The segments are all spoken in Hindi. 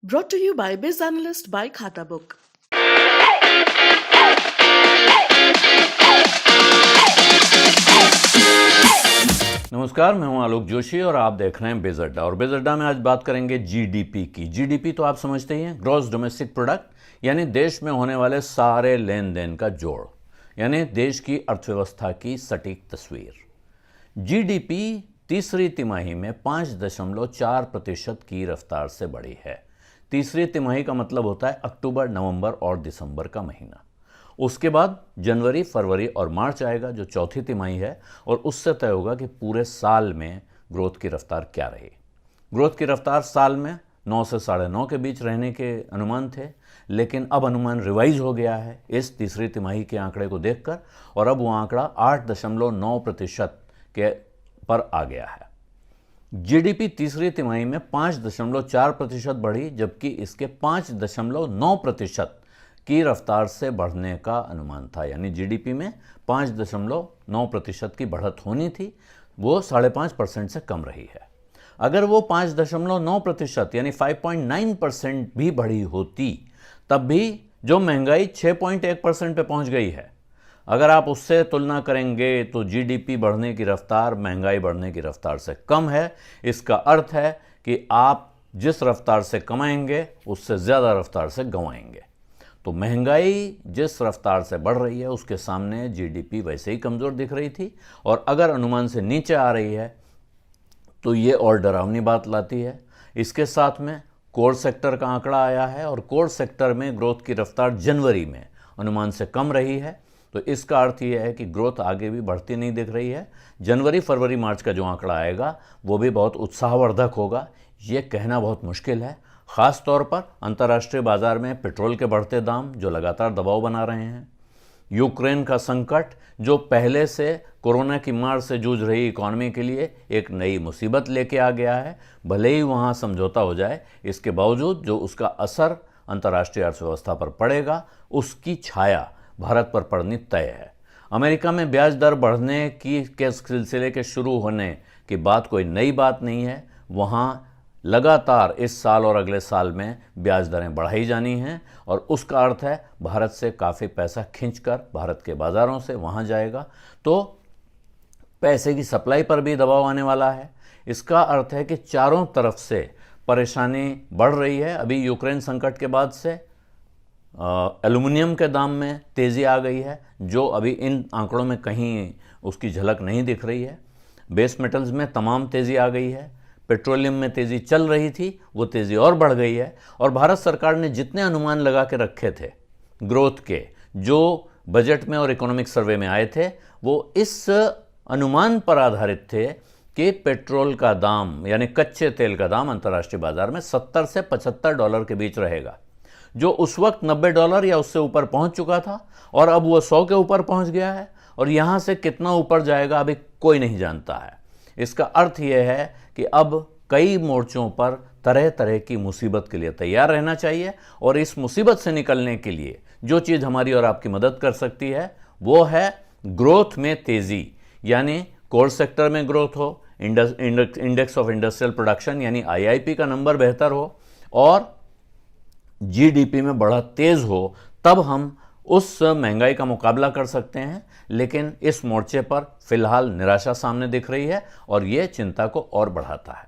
Brought to you by Biz Analyst by Khata Book. नमस्कार, मैं हूं आलोक जोशी और आप देख रहे हैं बिज अड्डा। और बिज अड्डा में आज बात करेंगे जीडीपी की। जीडीपी तो आप समझते ही हैं, ग्रॉस डोमेस्टिक प्रोडक्ट, यानी देश में होने वाले सारे लेन देन का जोड़, यानी देश की अर्थव्यवस्था की सटीक तस्वीर। जीडीपी तीसरी तिमाही में 5.4% की रफ्तार से बढ़ी है। तीसरी तिमाही का मतलब होता है अक्टूबर, नवंबर और दिसंबर का महीना। उसके बाद जनवरी, फरवरी और मार्च आएगा जो चौथी तिमाही है, और उससे तय होगा कि पूरे साल में ग्रोथ की रफ्तार क्या रही। ग्रोथ की रफ्तार साल में 9 से 9.5 के बीच रहने के अनुमान थे, लेकिन अब अनुमान रिवाइज हो गया है इस तीसरी तिमाही के आंकड़े को देखकर, और अब वो आंकड़ा 8.9% के पर आ गया है। जीडीपी तीसरी तिमाही में 5.4% बढ़ी, जबकि इसके 5.9% की रफ्तार से बढ़ने का अनुमान था। यानी जीडीपी में 5.9% की बढ़त होनी थी, वो 5.5% से कम रही है। अगर वो 5.9% यानी 5.9% भी बढ़ी होती, तब भी जो महंगाई 6.1% पे पहुंच गई है, अगर आप उससे तुलना करेंगे तो जीडीपी बढ़ने की रफ्तार महंगाई बढ़ने की रफ्तार से कम है। इसका अर्थ है कि आप जिस रफ्तार से कमाएंगे उससे ज़्यादा रफ्तार से गंवाएंगे। तो महंगाई जिस रफ्तार से बढ़ रही है उसके सामने जीडीपी वैसे ही कमज़ोर दिख रही थी, और अगर अनुमान से नीचे आ रही है तो ये और डरावनी बात लाती है। इसके साथ में कोर सेक्टर का आंकड़ा आया है, और कोर सेक्टर में ग्रोथ की रफ्तार जनवरी में अनुमान से कम रही है। तो इसका अर्थ ये है कि ग्रोथ आगे भी बढ़ती नहीं दिख रही है। जनवरी, फरवरी, मार्च का जो आंकड़ा आएगा वो भी बहुत उत्साहवर्धक होगा, ये कहना बहुत मुश्किल है। ख़ास तौर पर अंतर्राष्ट्रीय बाजार में पेट्रोल के बढ़ते दाम जो लगातार दबाव बना रहे हैं, यूक्रेन का संकट जो पहले से कोरोना की मार से जूझ रही इकॉनमी के लिए एक नई मुसीबत लेके आ गया है। भले ही वहाँ समझौता हो जाए, इसके बावजूद जो उसका असर अंतर्राष्ट्रीय अर्थव्यवस्था पर पड़ेगा उसकी छाया भारत पर पड़नी तय है। अमेरिका में ब्याज दर बढ़ने के सिलसिले के शुरू होने की बात कोई नई बात नहीं है। वहाँ लगातार इस साल और अगले साल में ब्याज दरें बढ़ाई जानी हैं, और उसका अर्थ है भारत से काफ़ी पैसा खींचकर भारत के बाज़ारों से वहाँ जाएगा, तो पैसे की सप्लाई पर भी दबाव आने वाला है। इसका अर्थ है कि चारों तरफ से परेशानी बढ़ रही है। अभी यूक्रेन संकट के बाद से एल्युमिनियम के दाम में तेज़ी आ गई है, जो अभी इन आंकड़ों में कहीं उसकी झलक नहीं दिख रही है। बेस मेटल्स में तमाम तेज़ी आ गई है। पेट्रोलियम में तेज़ी चल रही थी, वो तेज़ी और बढ़ गई है। और भारत सरकार ने जितने अनुमान लगा के रखे थे ग्रोथ के, जो बजट में और इकोनॉमिक सर्वे में आए थे, वो इस अनुमान पर आधारित थे कि पेट्रोल का दाम यानी कच्चे तेल का दाम अंतर्राष्ट्रीय बाजार में $70 से $75 के बीच रहेगा, जो उस वक्त $90 या उससे ऊपर पहुंच चुका था, और अब वो 100 के ऊपर पहुंच गया है। और यहाँ से कितना ऊपर जाएगा अभी कोई नहीं जानता है। इसका अर्थ यह है कि अब कई मोर्चों पर तरह तरह की मुसीबत के लिए तैयार रहना चाहिए, और इस मुसीबत से निकलने के लिए जो चीज़ हमारी और आपकी मदद कर सकती है वो है ग्रोथ में तेज़ी, यानी कोर सेक्टर में ग्रोथ हो, इंडेक्स ऑफ इंडस्ट्रियल प्रोडक्शन यानी आईआईपी का नंबर बेहतर हो, और जीडीपी में बढ़त तेज़ हो, तब हम उस महंगाई का मुकाबला कर सकते हैं। लेकिन इस मोर्चे पर फिलहाल निराशा सामने दिख रही है, और ये चिंता को और बढ़ाता है।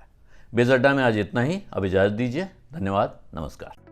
बिज अड्डा में आज इतना ही। अब इजाज़त दीजिए। धन्यवाद, नमस्कार।